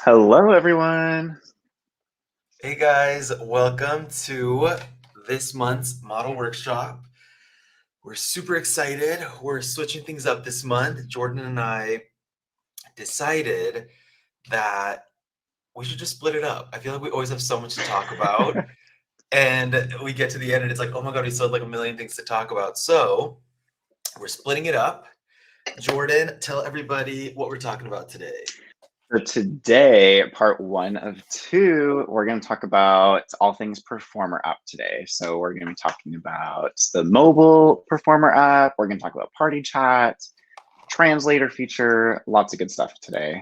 Hello, everyone. Hey guys, welcome to this month's model workshop. We're super excited. We're switching things up this month. Jordan and I decided that we should just split it up. I feel like we always have so much to talk about, and we get to the end and it's like, oh my God, we still have like a million things to talk about. So we're splitting it up. Jordan, tell everybody what we're talking about today. So today, part 1 of 2, we're going to talk about all things Performer app today. So we're going to be talking about the mobile Performer app. We're going to talk about party chat, translator feature, lots of good stuff today.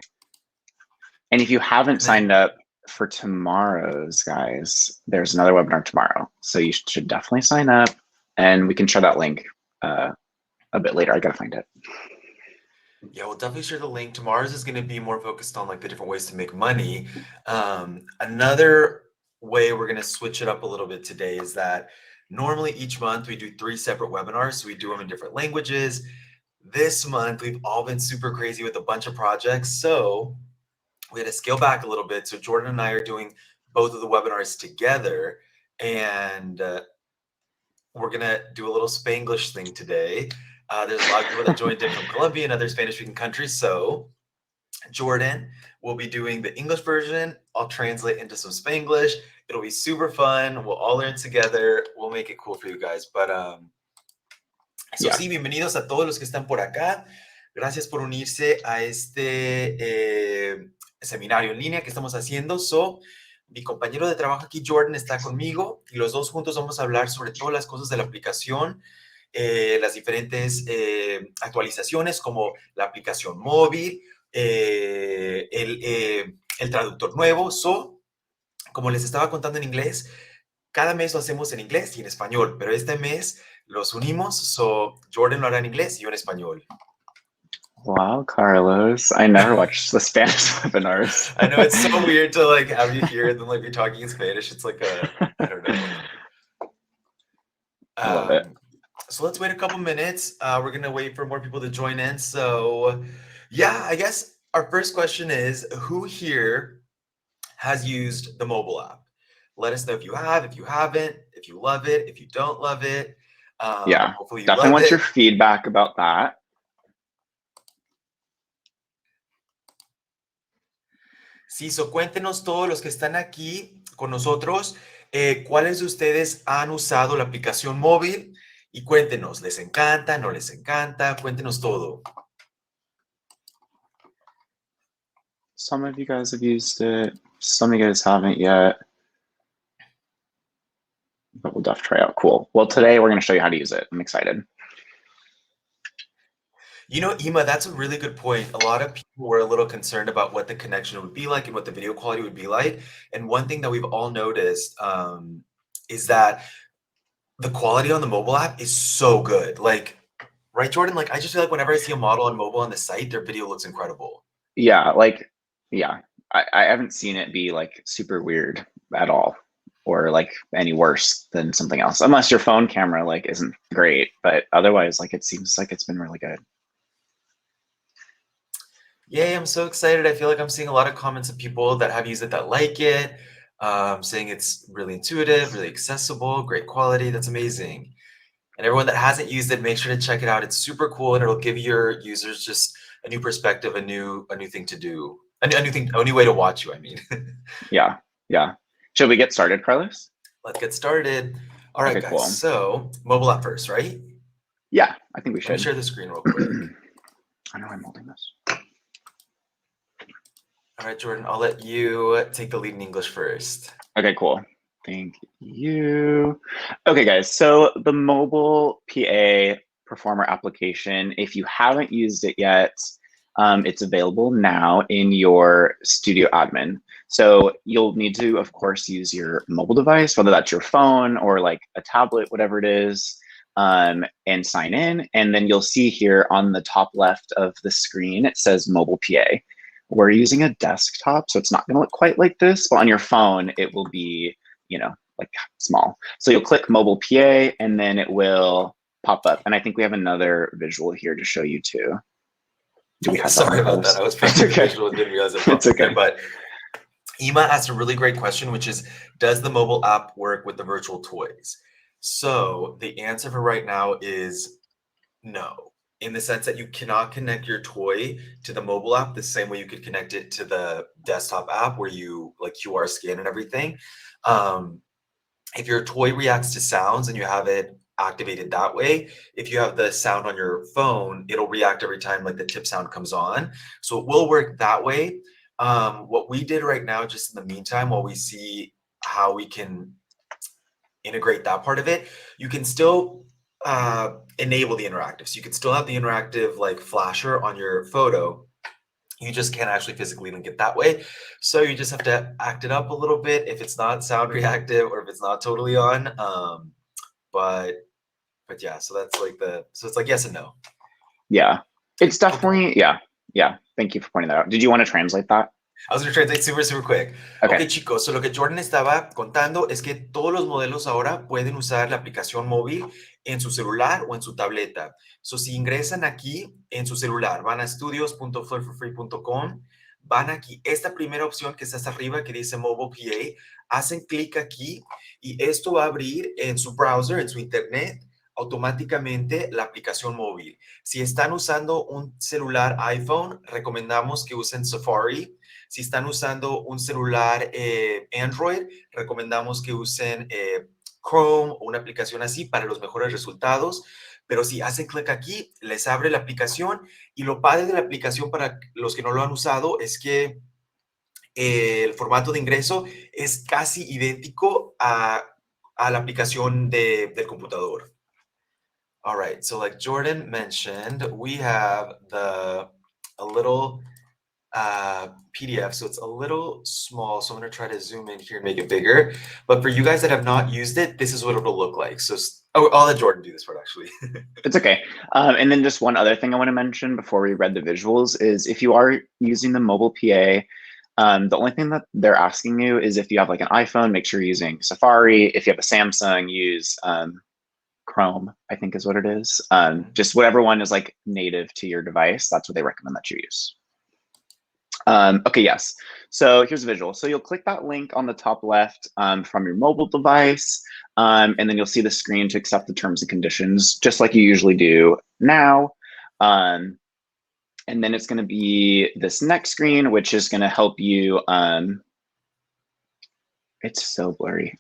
And if you haven't signed up for tomorrow's, guys, there's another webinar tomorrow. So you should definitely sign up, and we can share that link a bit later. I got to find it. Yeah, we'll definitely share the link. Tomorrow's is going to be more focused on like the different ways to make money. Another way we're going to switch it up a little bit today is that normally each month we do 3 separate webinars. So we do them in different languages. This month we've all been super crazy with a bunch of projects. So we had to scale back a little bit. So Jordan and I are doing both of the webinars together. And we're going to do a little Spanglish thing today. There's a lot of people that joined in from Colombia and other Spanish-speaking countries. So Jordan will be doing the English version. I'll translate into some Spanglish. It'll be super fun. We'll all learn together. We'll make it cool for you guys. But sí, bienvenidos a todos los que están por acá. Gracias por unirse a este seminario en línea que estamos haciendo. Mi compañero de trabajo aquí, Jordan, está conmigo y los dos juntos vamos a hablar sobre todas las cosas de la aplicación. Las diferentes actualizaciones como la aplicación móvil, el traductor nuevo. Como les estaba contando en inglés, cada mes lo hacemos en inglés y en español, pero este mes los unimos. Jordan lo hará en inglés y yo en español. Wow, Carlos. I never watched the Spanish webinars. I know, it's so weird to like have you here and then like be talking in Spanish. It's like I don't know. I love it. So let's wait a couple minutes. We're going to wait for more people to join in. So yeah, I guess our first question is, who here has used the mobile app? Let us know if you have, if you haven't, if you love it, if you don't love it. Yeah, hopefully you definitely love want it. your feedback about that. Sí, cuéntenos todos los que están aquí con nosotros, ¿cuáles de ustedes han usado la aplicación móvil? Y cuéntenos, ¿les encanta, no les encanta? Cuéntenos todo. Some of you guys have used it. Some of you guys haven't yet. But we'll definitely try out. Cool. Well, today we're going to show you how to use it. I'm excited. You know, Ima, that's a really good point. A lot of people were a little concerned about what the connection would be like and what the video quality would be like. And one thing that we've all noticed is that the quality on the mobile app is so good. Like, right, Jordan? Like, I just feel like whenever I see a model on mobile on the site, their video looks incredible. Yeah, I haven't seen it be like super weird at all, or like any worse than something else, unless your phone camera like isn't great. But otherwise, like it seems like it's been really good. Yay, I'm so excited. I feel like I'm seeing a lot of comments of people that have used it that like it, saying it's really intuitive, really accessible, great quality. That's amazing. And everyone that hasn't used it, make sure to check it out. It's super cool, and it'll give your users just a new perspective, a new thing to do, a new way to watch you, I mean. Yeah. Should we get started, Carlos? Let's get started. All right, Okay, guys. cool. So mobile app first, right? Yeah, I think we should. Let me share the screen real quick. I know I'm holding this. All right, Jordan, I'll let you take the lead in English first. Okay, cool. Thank you. Okay, guys, so the mobile PA Performer application, if you haven't used it yet, it's available now in your Studio admin. So you'll need to, of course, use your mobile device, whether that's your phone or like a tablet, whatever it is, and sign in. And then you'll see here on the top left of the screen, it says Mobile PA. We're using a desktop, so it's not going to look quite like this, but on your phone, it will be, you know, like small. So you'll click Mobile PA, and then it will pop up. And I think we have another visual here to show you too. Do we have Sorry about that. I was playing the visual and didn't realize it popped It's okay. up there, but Ema asked a really great question, which is, does the mobile app work with the virtual toys? So the answer for right now is no, in the sense that you cannot connect your toy to the mobile app the same way you could connect it to the desktop app where you like QR scan and everything. Um, if your toy reacts to sounds and you have it activated that way, if you have the sound on your phone, it'll react every time like the tip sound comes on. So it will work that way. What we did right now, just in the meantime, while we see how we can integrate that part of it, you can still enable the interactive. So you can still have the interactive like flasher on your photo. You just can't actually physically link it that way. So you just have to act it up a little bit if it's not sound reactive or if it's not totally on. But yeah, so that's like so it's like yes and no. Yeah, it's Okay. definitely, yeah. Thank you for pointing that out. Did you want to translate that? I was going to translate super quick. Okay. Ok, chicos, so lo que Jordan estaba contando es que todos los modelos ahora pueden usar la aplicación móvil en su celular o en su tableta. So, si ingresan aquí en su celular, van a studios.flirtforfree.com, van aquí, esta primera opción que está hasta arriba que dice Mobile PA, hacen clic aquí y esto va a abrir en su browser, en su internet, automáticamente la aplicación móvil. Si están usando un celular iPhone, recomendamos que usen Safari. Si están usando un celular Android, recomendamos que usen Chrome o una aplicación así para los mejores resultados. Pero si hacen clic aquí, les abre la aplicación y lo padre de la aplicación para los que no lo han usado es que el formato de ingreso es casi idéntico a la aplicación del computador. All right, so like Jordan mentioned, we have a little PDF, so it's a little small. So I'm going to try to zoom in here and make it bigger. But for you guys that have not used it, this is what it'll look like. So I'll let Jordan do this part actually. It's okay. And then just one other thing I want to mention before we read the visuals is if you are using the mobile PA, the only thing that they're asking you is if you have like an iPhone, make sure you're using Safari. If you have a Samsung, use Chrome, I think is what it is. Just whatever one is like native to your device, that's what they recommend that you use. Okay, yes. So here's a visual. So you'll click that link on the top left from your mobile device, and then you'll see the screen to accept the terms and conditions, just like you usually do now. And then it's going to be this next screen, which is going to help you. It's so blurry.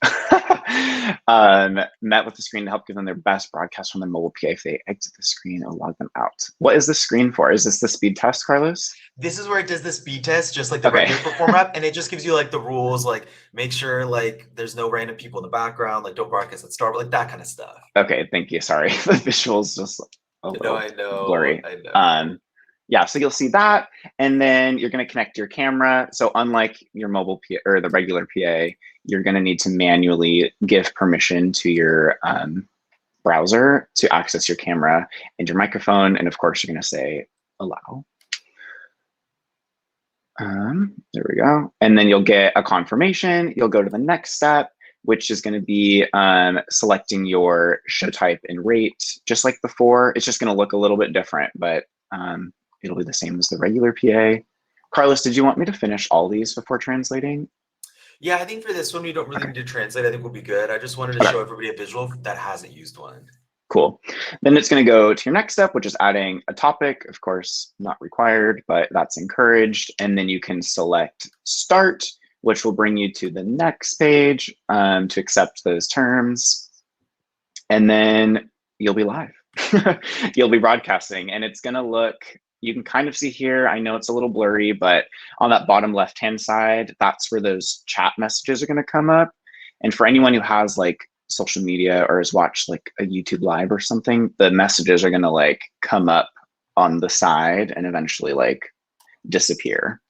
Met with the screen to help give them their best broadcast from their mobile PA. If they exit the screen, it'll log them out. What is the screen for? Is this the speed test, Carlos? This is where it does the speed test, just like the regular Performer app, and it just gives you like the rules, like make sure like there's no random people in the background, like don't broadcast at start, like that kind of stuff. Okay, thank you. Sorry, the visuals just a little blurry. I know. Yeah, so you'll see that, and then you're going to connect your camera. So unlike your mobile PA or the regular PA, you're going to need to manually give permission to your browser to access your camera and your microphone, and of course you're going to say allow. There we go. And then you'll get a confirmation. You'll go to the next step, which is going to be selecting your show type and rate, just like before. It's just going to look a little bit different, but it'll be the same as the regular PA. Carlos, did you want me to finish all these before translating? Yeah, I think for this one, we don't really need to translate. I think we'll be good. I just wanted to show everybody a visual that hasn't used one. Cool. Then it's going to go to your next step, which is adding a topic. Of course, not required, but that's encouraged. And then you can select start, which will bring you to the next page to accept those terms. And then you'll be live. You'll be broadcasting, and it's going to look, you can kind of see here, I know it's a little blurry, but on that bottom left-hand side, that's where those chat messages are going to come up. And for anyone who has like social media or has watched like a YouTube live or something, the messages are going to like come up on the side and eventually like disappear.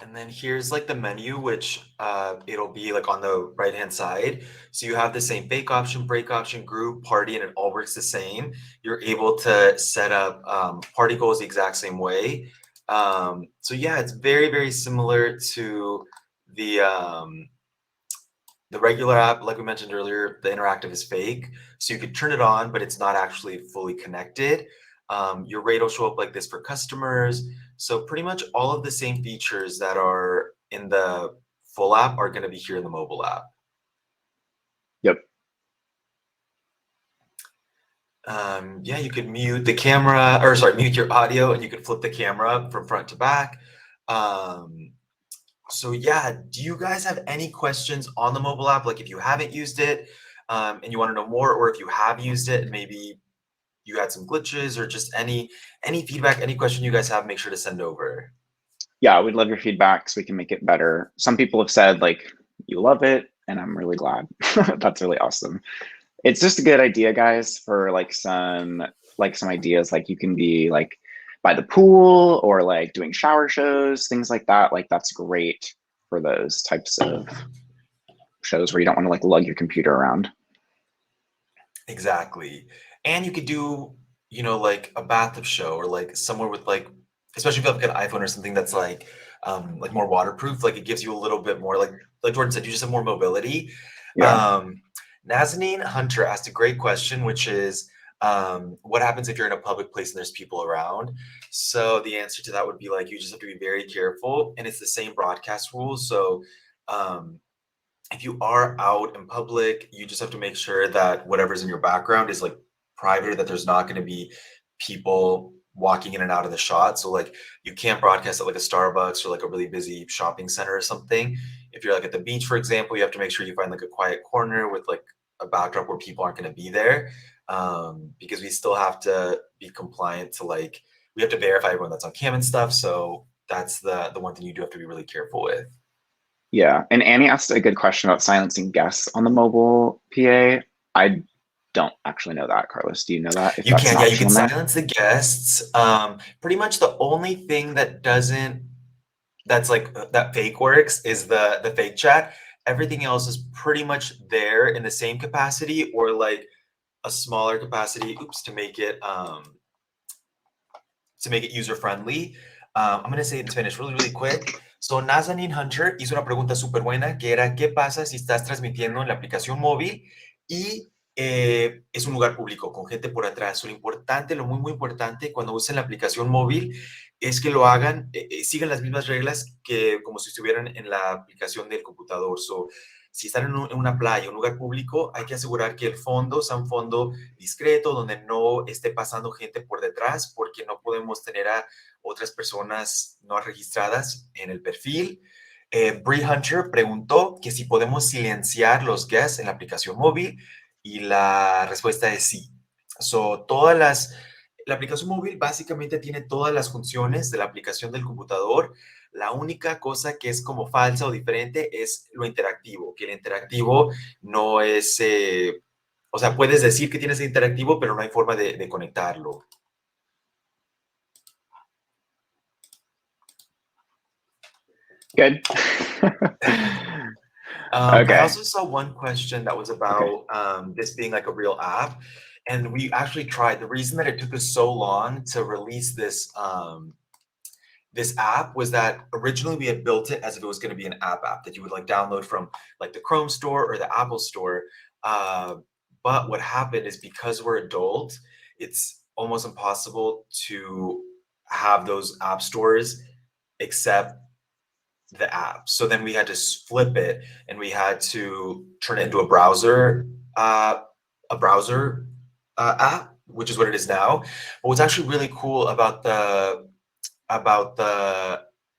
And then here's like the menu, which it'll be like on the right hand side. So you have the same bake option, break option, group, party, and it all works the same. You're able to set up party goals the exact same way. So yeah, it's very similar to the regular app. Like we mentioned earlier, the interactive is fake. So you could turn it on, but it's not actually fully connected. Your rate will show up like this for customers. So pretty much all of the same features that are in the full app are going to be here in the mobile app. Yep. Yeah, you could mute the camera, or sorry, mute your audio, and you could flip the camera from front to back. So yeah, do you guys have any questions on the mobile app? Like if you haven't used it and you want to know more, or if you have used it and maybe you had some glitches, or just any feedback, any question you guys have, make sure to send over. Yeah, we'd love your feedback so we can make it better. Some people have said like you love it, and I'm really glad. That's really awesome. It's just a good idea, guys, for like some ideas. Like you can be like by the pool or like doing shower shows, things like that. Like that's great for those types of shows where you don't want to like lug your computer around. Exactly. And you could do, you know, like a bathtub show, or like somewhere with like, especially if you have like an iPhone or something that's like more waterproof, like it gives you a little bit more, like Jordan said, you just have more mobility. Yeah. Nazanin Hunter asked a great question, which is, what happens if you're in a public place and there's people around? So the answer to that would be like, you just have to be very careful, and it's the same broadcast rules. So if you are out in public, you just have to make sure that whatever's in your background is like private, or that there's not going to be people walking in and out of the shot. So like you can't broadcast at like a Starbucks or like a really busy shopping center or something. If you're like at the beach, for example, you have to make sure you find like a quiet corner with like a backdrop where people aren't going to be there, because we still have to be compliant to like, we have to verify everyone that's on cam and stuff. So that's the one thing you do have to be really careful with. Yeah. And Annie asked a good question about silencing guests on the mobile PA. I don't actually know that. Carlos, do you know that? If You that's an can, yeah, you option can on there? silence the guests. Pretty much the only thing that doesn't, that's like that fake works is the fake chat. Everything else is pretty much there in the same capacity, or like a smaller capacity, oops, to make it user friendly. I'm going to say it in Spanish really, really quick. So Nazanin Hunter hizo una pregunta súper buena, que era, ¿qué pasa si estás transmitiendo en la aplicación móvil y es un lugar público con gente por atrás? So, lo importante, lo muy, muy importante cuando usen la aplicación móvil es que lo hagan, sigan las mismas reglas que como si estuvieran en la aplicación del computador. So, si están en una playa, un lugar público, hay que asegurar que el fondo sea un fondo discreto, donde no esté pasando gente por detrás, porque no podemos tener a otras personas no registradas en el perfil. Bree Hunter preguntó que si podemos silenciar los guests en la aplicación móvil, y la respuesta es sí. So, la aplicación móvil básicamente tiene todas las funciones de la aplicación del computador. La única cosa que es como falsa o diferente es lo interactivo, que el interactivo no es, o sea, puedes decir que tienes interactivo, pero no hay forma de conectarlo. Good. I Okay. also saw one question that was about this being like a real app, and we actually tried. The reason that it took us so long to release this this app was that originally we had built it as if it was going to be an app that you would like download from like the Chrome store or the Apple store. But what happened is, because we're adult, it's almost impossible to have those app stores accept the app. So then we had to flip it, and we had to turn it into a browser app, which is what it is now. But what's actually really cool about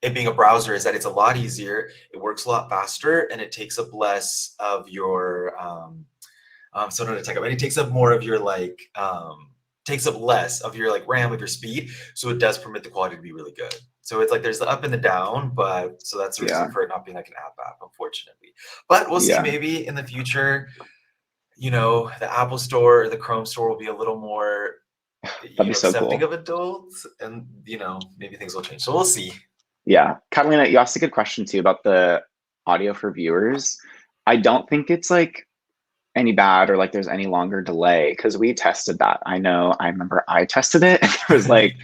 it being a browser is that it's a lot easier, it works a lot faster, and it takes up less of your so not a tech, and it takes up more of your like takes up less of your like RAM, of your speed, so it does permit the quality to be really good. So it's like there's the up and the down, but so that's the reason for it not being like an app, unfortunately. But we'll see, maybe in the future, you know, the Apple Store or the Chrome Store will be a little more accepting of adults, and you know, maybe things will change. So we'll see. Yeah. Catalina, you asked a good question too about the audio for viewers. I don't think it's like any bad or like there's any longer delay, because we tested that. I remember I tested it, and it was like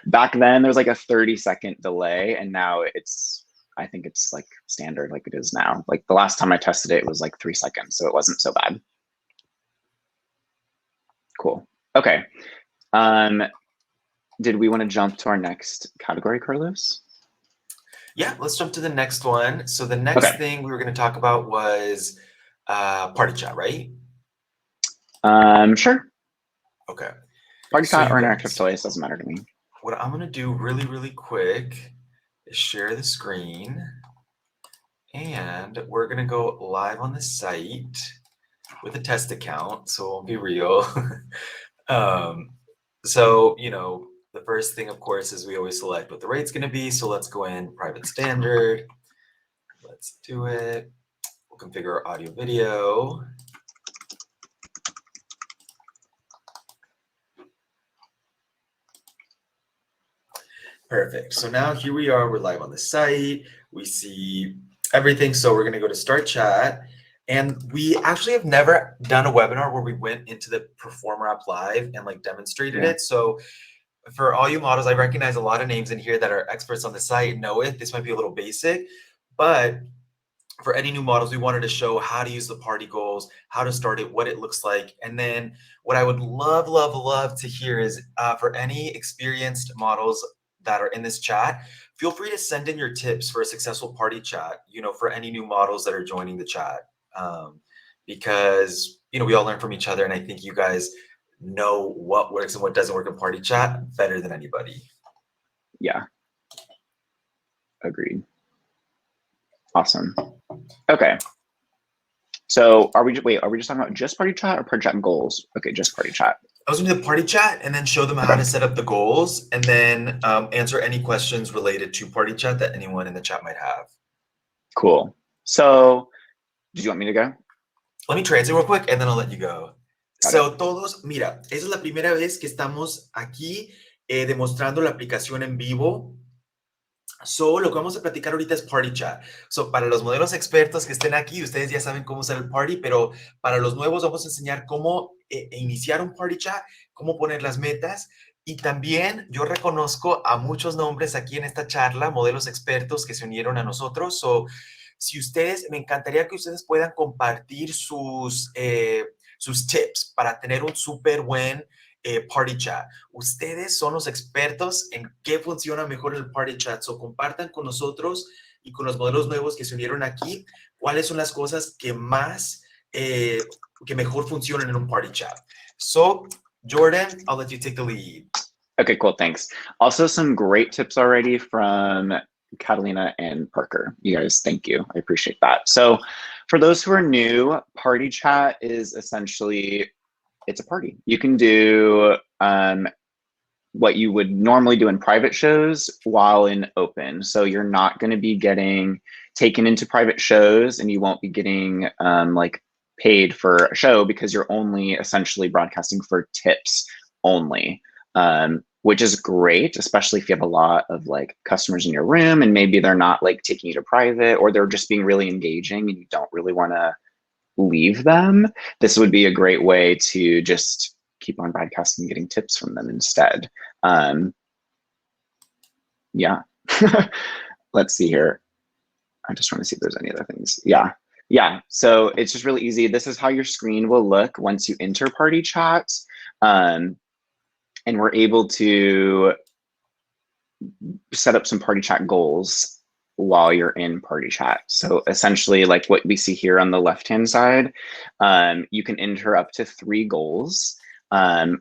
back then there was like a 30-second delay, and now I think it's like standard like it is now. Like the last time I tested it, it was like 3 seconds, so it wasn't so bad. Cool. Okay. did we want to jump to our next category, Carlos? Yeah, let's jump to the next one. So the next thing we were going to talk about was party chat, right? Sure. Okay. Party So chat you or guys, interactive choice doesn't matter to me. what I'm going to do really, really quick is share the screen. And we're going to go live on the site with a test account, so it won't be real. So, you know, the first thing, of course, is we always select what the rate's going to be. So let's go in private standard. Let's do it. We'll configure our audio video. Perfect. So now here we are. We're live on the site. We see everything. So we're going to go to start chat. And we actually have never done a webinar where we went into the Performer app live and like demonstrated it. So for all you models, I recognize a lot of names in here that are experts on the site, know it. This might be a little basic, but for any new models, we wanted to show how to use the party goals, how to start it, what it looks like. And then what I would love, love, love to hear is for any experienced models that are in this chat, feel free to send in your tips for a successful party chat, you know, for any new models that are joining the chat. Because, you know, we all learn from each other. And I think you guys know what works and what doesn't work in party chat better than anybody. Yeah. Agreed. Awesome. Okay. So are we just talking about just party chat or party chat goals? Okay, just party chat. I was going to do the party chat and then show them how to set up the goals and then answer any questions related to party chat that anyone in the chat might have. Cool. So did you want me to go? Let me translate real quick and then I'll let you go. So todos, mira, esa es la primera vez que estamos aquí demostrando la aplicación en vivo. So, lo que vamos a platicar ahorita es Party Chat. So, para los modelos expertos que estén aquí, ustedes ya saben cómo usar el Party, pero para los nuevos vamos a enseñar cómo iniciar un Party Chat, cómo poner las metas. Y también yo reconozco a muchos nombres aquí en esta charla, modelos expertos que se unieron a nosotros. So, si ustedes, me encantaría que ustedes puedan compartir sus tips para tener un súper buen Party Chat. Ustedes son los expertos en qué funciona mejor el Party Chat. So, compartan con nosotros y con los modelos nuevos que se unieron aquí, cuáles son las cosas que más, que mejor funcionan en un Party Chat. So, Jordan, I'll let you take the lead. Okay, cool, thanks. Also, some great tips already from Catalina and Parker. You guys, thank you. I appreciate that. So for those who are new, Party Chat is essentially, it's a party. You can do what you would normally do in private shows while in open. So you're not going to be getting taken into private shows and you won't be getting like paid for a show because you're only essentially broadcasting for tips only. Which is great, especially if you have a lot of like customers in your room and maybe they're not like taking you to private or they're just being really engaging and you don't really want to leave them. This would be a great way to just keep on broadcasting and getting tips from them instead. Yeah. Let's see here. I just want to see if there's any other things. Yeah. So it's just really easy. This is how your screen will look once you enter Party Chat. And we're able to set up some Party Chat goals while you're in Party Chat. So essentially, like what we see here on the left-hand side, you can enter up to 3 goals.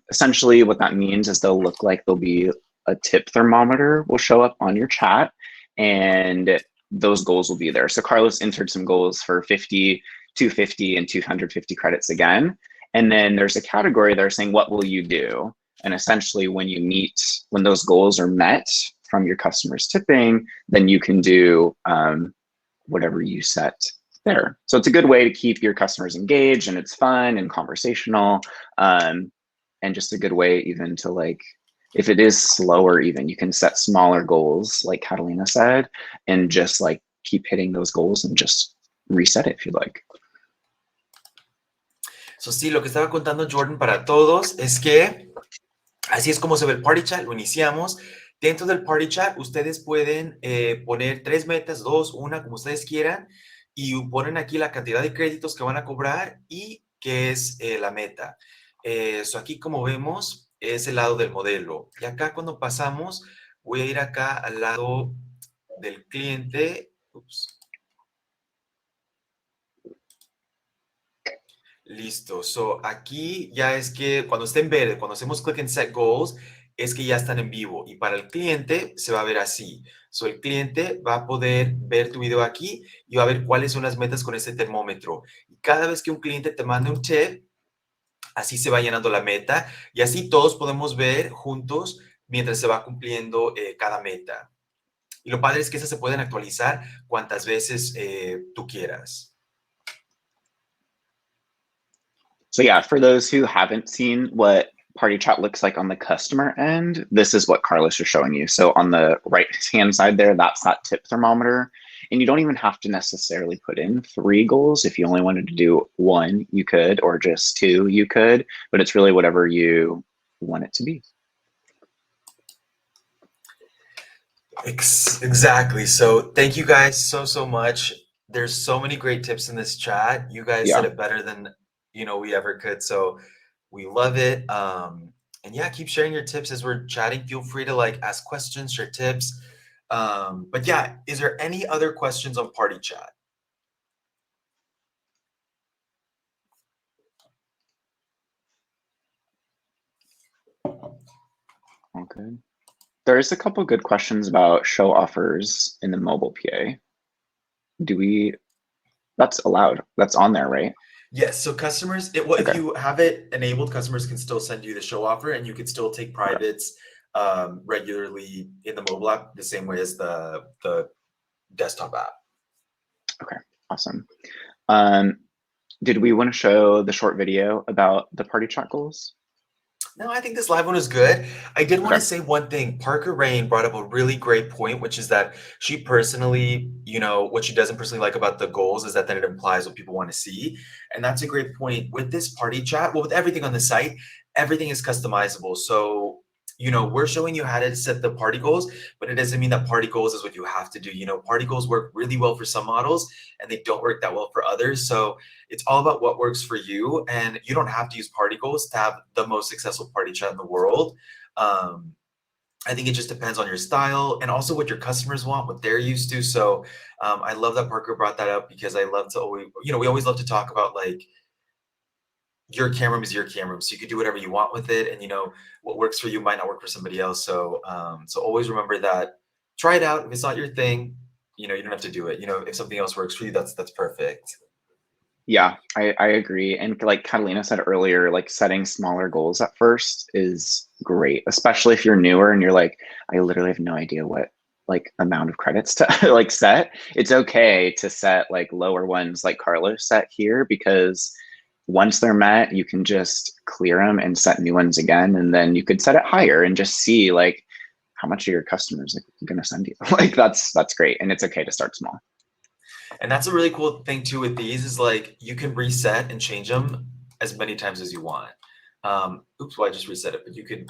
Essentially, what that means is they'll look like there'll be a tip thermometer will show up on your chat, and those goals will be there. So Carlos entered some goals for 50, 250, and 250 credits again. And then there's a category there saying, what will you do? And essentially when those goals are met from your customers tipping, then you can do whatever you set there. So it's a good way to keep your customers engaged and it's fun and conversational. And just a good way even to like, if it is slower even, you can set smaller goals like Catalina said, and just like keep hitting those goals and just reset it if you'd like. So sí, lo que estaba contando Jordan para todos es que así es como se ve el Party Chat, lo iniciamos. Dentro del Party Chat, ustedes pueden poner 3 metas, 2, 1, como ustedes quieran, y ponen aquí la cantidad de créditos que van a cobrar y qué es la meta. So aquí, como vemos, es el lado del modelo. Y acá cuando pasamos, voy a ir acá al lado del cliente. Ups. Listo. So, aquí ya es que cuando esté en verde, cuando hacemos click and set goals, es que ya están en vivo. Y para el cliente se va a ver así. So, el cliente va a poder ver tu video aquí y va a ver cuáles son las metas con este termómetro. Y cada vez que un cliente te mande un tip, así se va llenando la meta y así todos podemos ver juntos mientras se va cumpliendo cada meta. Y lo padre es que esas se pueden actualizar cuantas veces tú quieras. So yeah, for those who haven't seen what party chat looks like on the customer end, this is what Carlos is showing you. So on the right-hand side there, that's that tip thermometer. And you don't even have to necessarily put in 3 goals. If you only wanted to do 1, you could, or just 2, you could, but it's really whatever you want it to be. Exactly. So thank you guys so much. There's so many great tips in this chat. You guys said it better than we ever could. So we love it. And yeah, keep sharing your tips as we're chatting. Feel free to like ask questions, share tips. But yeah, is there any other questions on party chat? Okay. There's a couple good questions about show offers in the mobile PA. That's allowed. That's on there, right? Yes. So customers, if you have it enabled, customers can still send you the show offer and you can still take privates regularly in the mobile app the same way as the desktop app. Okay, awesome. Did we want to show the short video about the party chat goals? No, I think this live one is good. I did want to say one thing. Parker Rain brought up a really great point, which is that she personally, what she doesn't personally like about the goals is that then it implies what people want to see. And that's a great point. With this party chat, well, with everything on the site, everything is customizable. So, we're showing you how to set the party goals, but it doesn't mean that party goals is what you have to do. Party goals work really well for some models and they don't work that well for others. So it's all about what works for you, and you don't have to use party goals to have the most successful party chat in the world. I think it just depends on your style and also what your customers want, what they're used to. So I love that Parker brought that up because I love to always, we always love to talk about like your camera room is your camera room, so you can do whatever you want with it, and what works for you might not work for somebody else. So so always remember that. Try it out. If it's not your thing, you don't have to do it. If something else works for you, that's perfect. Yeah, I agree. And like Catalina said earlier, like setting smaller goals at first is great, especially if you're newer and you're like, I literally have no idea what like amount of credits to like set. It's okay to set like lower ones like Carlos set here, because once they're met, you can just clear them and set new ones again. And then you could set it higher and just see like how much are your customers like going to send you. Like that's great. And it's okay to start small. And that's a really cool thing too with these is like you can reset and change them as many times as you want. Oops, well, I just reset it, but you could,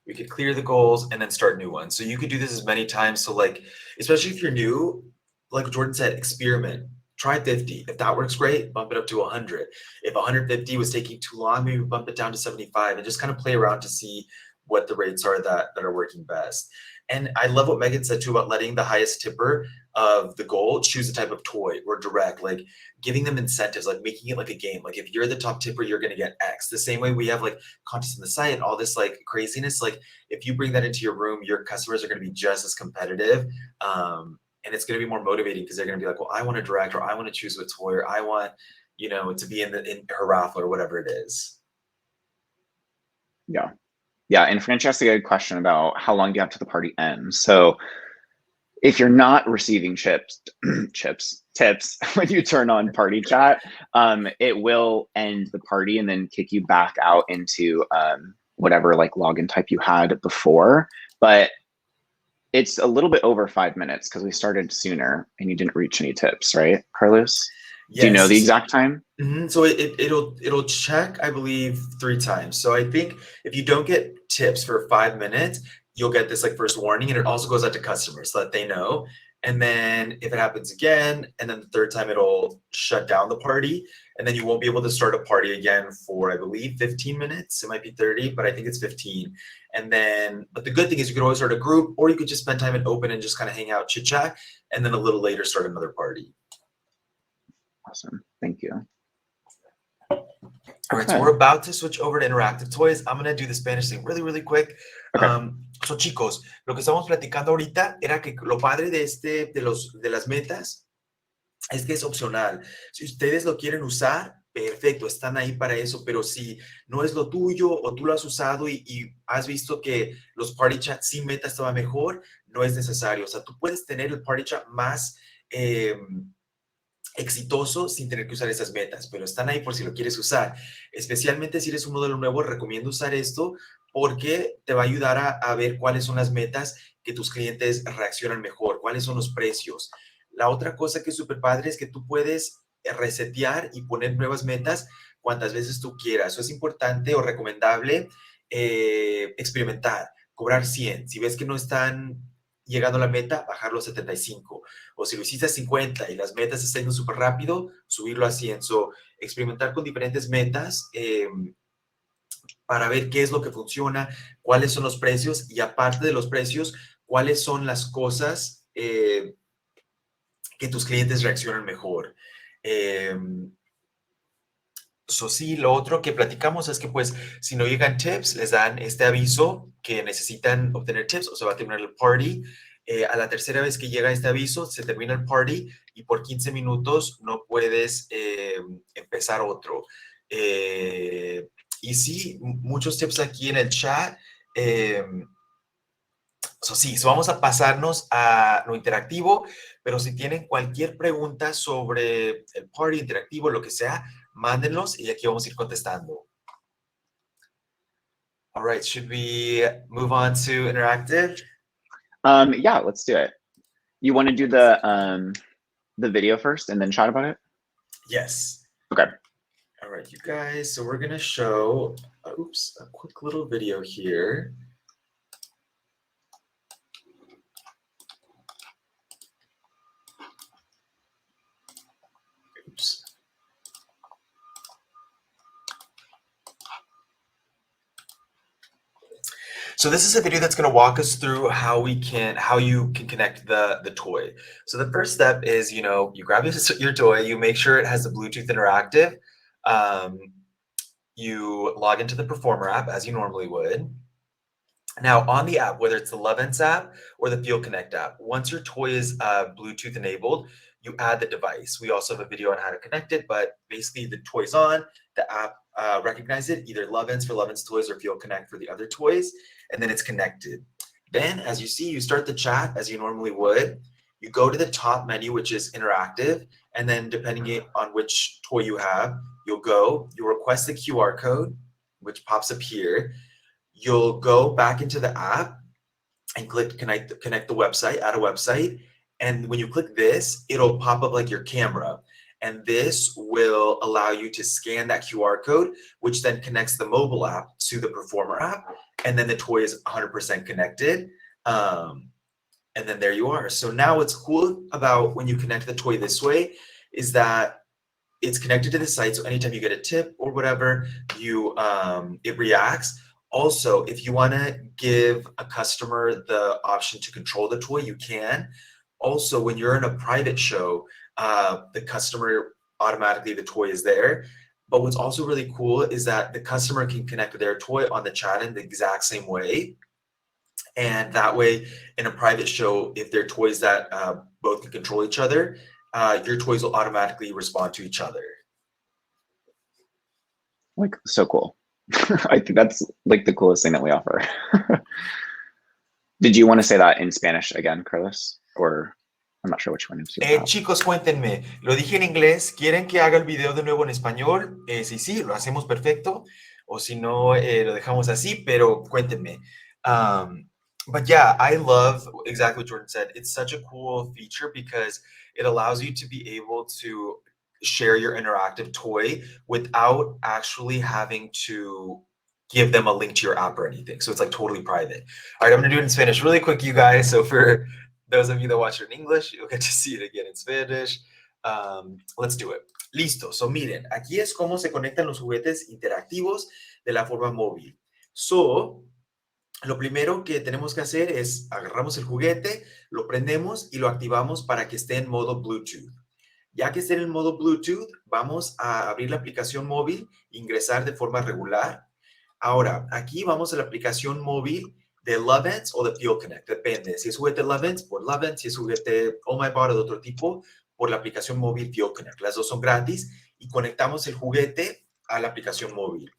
we could clear the goals and then start new ones. So you could do this as many times. So like, especially if you're new, like Jordan said, experiment. Try 50. If that works great, bump it up to 100. If 150 was taking too long, maybe bump it down to 75 and just kind of play around to see what the rates are that are working best. And I love what Megan said too about letting the highest tipper of the goal choose a type of toy or direct, like giving them incentives, like making it like a game. Like if you're the top tipper, you're going to get X. The same way we have like contests on the site and all this like craziness. Like if you bring that into your room, your customers are going to be just as competitive. And it's going to be more motivating because they're going to be like, well, I want to direct, or I want to choose what toy, or I want, to be in her raffle or whatever it is. Yeah. Yeah. And Francesca had a question about how long do you have to the party end? So if you're not receiving tips when you turn on party chat, it will end the party and then kick you back out into whatever like login type you had before. But it's a little bit over 5 minutes because we started sooner and you didn't reach any tips, right, Carlos? Yes. Do you know the exact time? Mm-hmm. So it'll check, I believe, 3 times. So I think if you don't get tips for 5 minutes, you'll get this like first warning, and it also goes out to customers so that they know. And then if it happens again, and then the third time it'll shut down the party, and then you won't be able to start a party again for, I believe, 15 minutes. It might be 30, but I think it's 15. And then, but the good thing is you could always start a group, or you could just spend time in open and just kind of hang out, chit chat, and then a little later start another party. Awesome, thank you. All right, so we're about to switch over to interactive toys. I'm going to do the Spanish thing really, really quick. Okay. So chicos, lo que estamos platicando ahorita era que lo padre de las metas es que es opcional. Si ustedes lo quieren usar, perfecto, están ahí para eso, pero si no es lo tuyo o tú lo has usado y has visto que los party chats sin meta estaba mejor, no es necesario. O sea, tú puedes tener el party chat más exitoso sin tener que usar esas metas, pero están ahí por si lo quieres usar. Especialmente si eres un modelo nuevo, recomiendo usar esto porque te va a ayudar a ver cuáles son las metas que tus clientes reaccionan mejor, cuáles son los precios. La otra cosa que es súper padre es que tú puedes resetear y poner nuevas metas cuantas veces tú quieras. Eso es importante o recomendable experimentar, cobrar 100. Si ves que no están llegando a la meta, bajarlo a 75. O si lo hiciste a 50 y las metas están yendo súper rápido, subirlo a 100. So, experimentar con diferentes metas para ver qué es lo que funciona, cuáles son los precios y aparte de los precios, cuáles son las cosas que tus clientes reaccionan mejor. Sí, lo otro que platicamos es que pues si no llegan tips, les dan este aviso que necesitan obtener tips o se va a terminar el party. A la tercera vez que llega este aviso, se termina el party y por 15 minutos no puedes empezar otro. Y sí, muchos tips aquí en el chat. Vamos a pasarnos a lo interactivo, pero si tienen cualquier pregunta sobre el party interactivo, lo que sea, mándenlos y aquí vamos a ir contestando. All right, should we move on to interactive? Yeah, let's do it. You want to do the video first and then chat about it? Yes. Okay. All right, you guys. So we're going to show, a quick little video here. So this is a video that's going to walk us through how you can connect the toy. So the first step is, you grab your toy, you make sure it has the Bluetooth interactive. You log into the Performer app as you normally would. Now on the app, whether it's the Lovense app or the Feel Connect app, once your toy is Bluetooth enabled, you add the device. We also have a video on how to connect it, but basically the toy's on, the app recognizes it, either Lovense for Lovense toys or Feel Connect for the other toys, and then it's connected. Then, as you see, you start the chat as you normally would. You go to the top menu, which is interactive, and then depending on which toy you have, you'll request the QR code, which pops up here. You'll go back into the app and click connect the website, add a website. And when you click this, it'll pop up like your camera. And this will allow you to scan that QR code, which then connects the mobile app to the Performer app. And then the toy is 100% connected. And then there you are. So now what's cool about when you connect the toy this way is that it's connected to the site. So anytime you get a tip or whatever, it reacts. Also, if you want to give a customer the option to control the toy, you can. Also, when you're in a private show, the customer automatically, the toy is there. But what's also really cool is that the customer can connect their toy on the chat in the exact same way. And that way, in a private show, if they're toys that both can control each other, your toys will automatically respond to each other. Like, so cool. I think that's like the coolest thing that we offer. Did you want to say that in Spanish again, Carlos? Or I'm not sure which one. Chicos, cuéntenme. Lo dije en inglés. ¿Quieren que haga el video de nuevo en español? Si sí, lo hacemos perfecto. O si no, lo dejamos así, pero cuéntenme. But yeah, I love exactly what Jordan said. It's such a cool feature because it allows you to be able to share your interactive toy without actually having to give them a link to your app or anything. So it's like totally private. All right, I'm gonna do it in Spanish really quick, you guys. So for those of you that watch it in English, you'll get to see it again in Spanish. Let's do it. Listo. So miren, aquí es cómo se conectan los juguetes interactivos de la forma móvil. So, lo primero que tenemos que hacer es agarramos el juguete, lo prendemos y lo activamos para que esté en modo Bluetooth. Ya que esté en el modo Bluetooth, vamos a abrir la aplicación móvil, ingresar de forma regular. Ahora, aquí vamos a la aplicación móvil de Lovense o de Feel Connect, depende. Si es juguete Lovense, por Lovense, si es juguete Oh My Bot o de otro tipo, por la aplicación móvil Feel Connect. Las dos son gratis y conectamos el juguete a la aplicación móvil.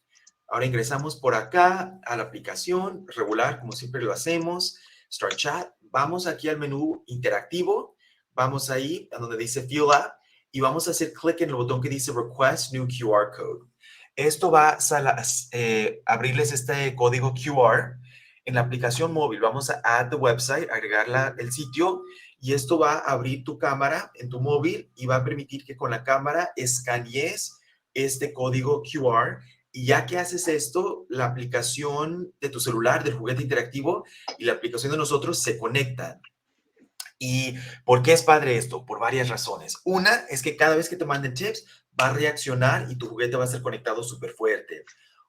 Ahora ingresamos por acá a la aplicación regular, como siempre lo hacemos. Start Chat. Vamos aquí al menú interactivo. Vamos ahí a donde dice Feel App y vamos a hacer clic en el botón que dice Request New QR Code. Esto va a abrirles este código QR en la aplicación móvil. Vamos a add the website, agregar el sitio y esto va a abrir tu cámara en tu móvil y va a permitir que con la cámara escanees este código QR. Y ya que haces esto, la aplicación de tu celular, del juguete interactivo y la aplicación de nosotros se conectan. ¿Y por qué es padre esto? Por varias razones. Una es que cada vez que te manden tips, va a reaccionar y tu juguete va a ser conectado súper fuerte.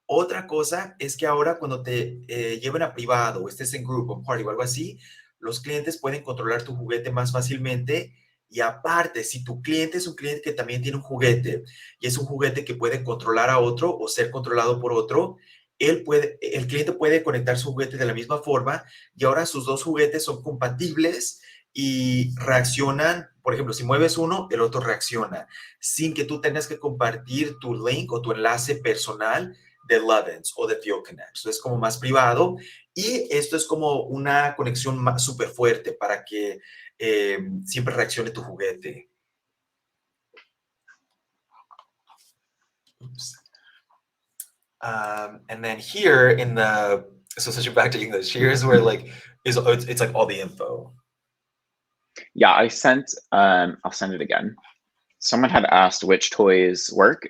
Otra cosa es que ahora cuando te lleven a privado o estés en group o party o algo así, los clientes pueden controlar tu juguete más fácilmente. Y aparte, si tu cliente es un cliente que también tiene un juguete y es un juguete que puede controlar a otro o ser controlado por otro, el cliente puede conectar su juguete de la misma forma y ahora sus dos juguetes son compatibles y reaccionan, por ejemplo, si mueves uno, el otro reacciona, sin que tú tengas que compartir tu link o tu enlace personal de Lovense o de Feel Connect. Eso es como más privado y esto es como una conexión súper fuerte para que siempre reaccione tu juguete. Oops. And then here in the, so switching back to English, here's where like, it's like all the info. Yeah, I'll send it again. Someone had asked which toys work.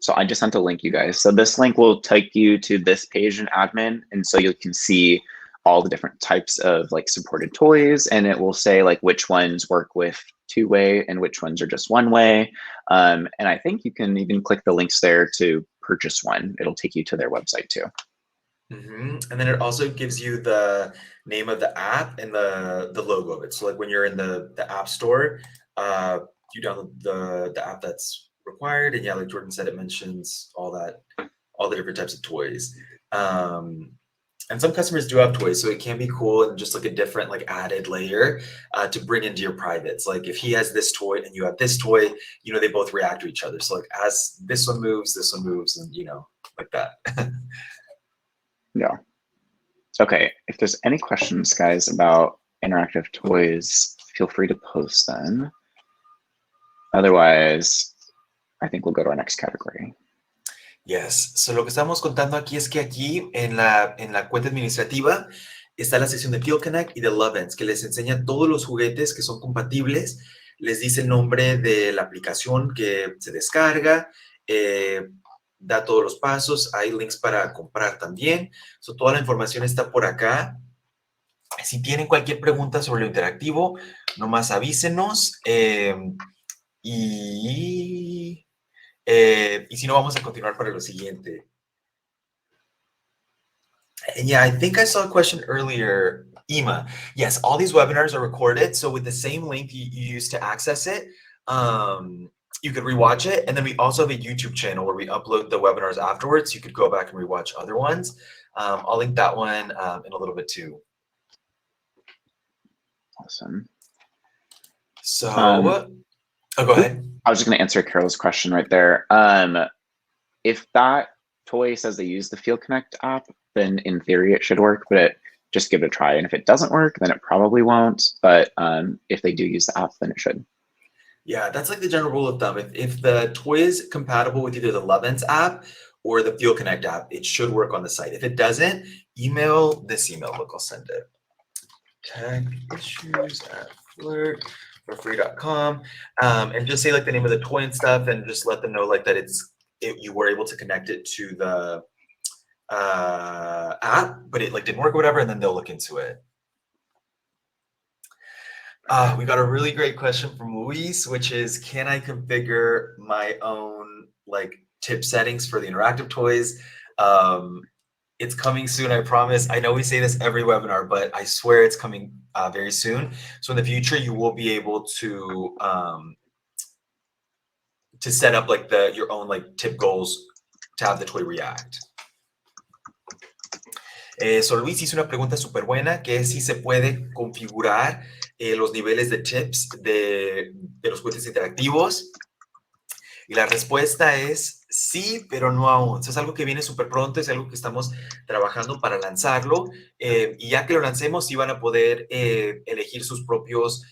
So I just sent a link, you guys. So this link will take you to this page in admin. And so you can see all the different types of like supported toys. And it will say like which ones work with two-way and which ones are just one-way. And I think you can even click the links there to purchase one. It'll take you to their website too. Mm-hmm. And then it also gives you the name of the app and the logo of it. So like when you're in the app store, you download the app that's required. And yeah, like Jordan said, it mentions all the different types of toys. And some customers do have toys, so it can be cool and just like a different like added layer to bring into your privates. Like if he has this toy and you have this toy, you know, they both react to each other. So like as this one moves, and you know, like that. Yeah. Okay, if there's any questions, guys, about interactive toys, feel free to post them. Otherwise, I think we'll go to our next category. Yes. So lo que estamos contando aquí es que aquí en la cuenta administrativa está la sección de Feel Connect y de Lovense, que les enseña todos los juguetes que son compatibles, les dice el nombre de la aplicación que se descarga, da todos los pasos, hay links para comprar también. So, toda la información está por acá. Si tienen cualquier pregunta sobre lo interactivo, nomás avísenos. Y si no, vamos a continuar para lo siguiente. And yeah, I think I saw a question earlier, Ima. Yes, all these webinars are recorded. So with the same link you used to access it, you could rewatch it. And then we also have a YouTube channel where we upload the webinars afterwards. You could go back and rewatch other ones. I'll link that one in a little bit too. Awesome. So, go ahead. I was just going to answer Carol's question right there. If that toy says they use the Feel Connect app, then in theory it should work, but just give it a try. And if it doesn't work, then it probably won't. But if they do use the app, then it should. Yeah, that's like the general rule of thumb. If the toy is compatible with either the Lovense app or the Feel Connect app, it should work on the site. If it doesn't, email this email. Look, I'll send it. techissues@flirt4free.com, and just say like the name of the toy and stuff, and just let them know like that you were able to connect it to the app, but it like didn't work or whatever, and then they'll look into it. We got a really great question from Luis, which is, can I configure my own like tip settings for the interactive toys? It's coming soon, I promise. I know we say this every webinar, but I swear it's coming very soon. So in the future, you will be able to set up like your own like tip goals to have the toy react. So Luis hizo una pregunta súper buena, que es si se puede configurar los niveles de tips de los juguetes interactivos. Y la respuesta es sí, pero no aún. Eso es algo que viene súper pronto, es algo que estamos trabajando para lanzarlo. Y ya que lo lancemos, sí van a poder elegir sus propios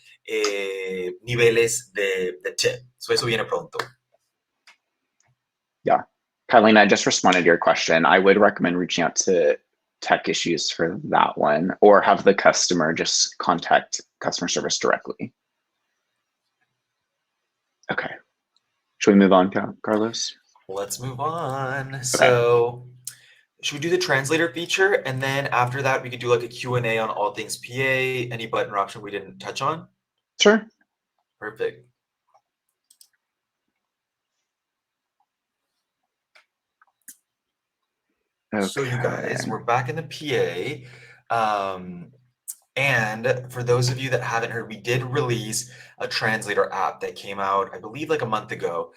niveles de tip. So eso viene pronto. Yeah. Catalina, I just responded to your question. I would recommend reaching out to tech issues for that one, or have the customer just contact customer service directly. Okay. Should we move on, Carlos? Let's move on. Okay. So should we do the translator feature? And then after that, we could do like a Q&A on all things PA, any button or option we didn't touch on? Sure. Perfect. Okay. So you guys, we're back in the PA. And for those of you that haven't heard, we did release a translator app that came out, I believe, like a month ago.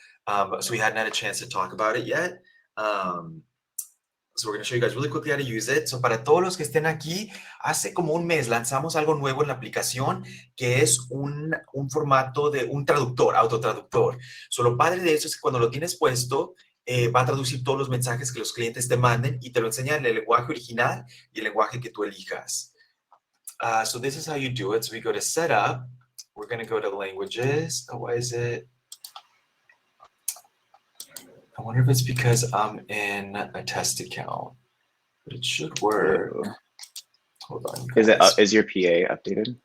So we hadn't had a chance to talk about it yet. So we're going to show you guys really quickly how to use it. So para todos los que estén aquí, hace como un mes lanzamos algo nuevo en la aplicación, que es un formato de un traductor, autotraductor. So lo padre de eso es que cuando lo tienes puesto, va a traducir todos los mensajes que los clientes te manden y te lo enseña en el lenguaje original y el lenguaje que tú elijas. So this is how you do it. So we go to setup. We're going to go to languages. Oh, why is it? I wonder if it's because I'm in a test account, but it should work. Hold on. Is your PA updated?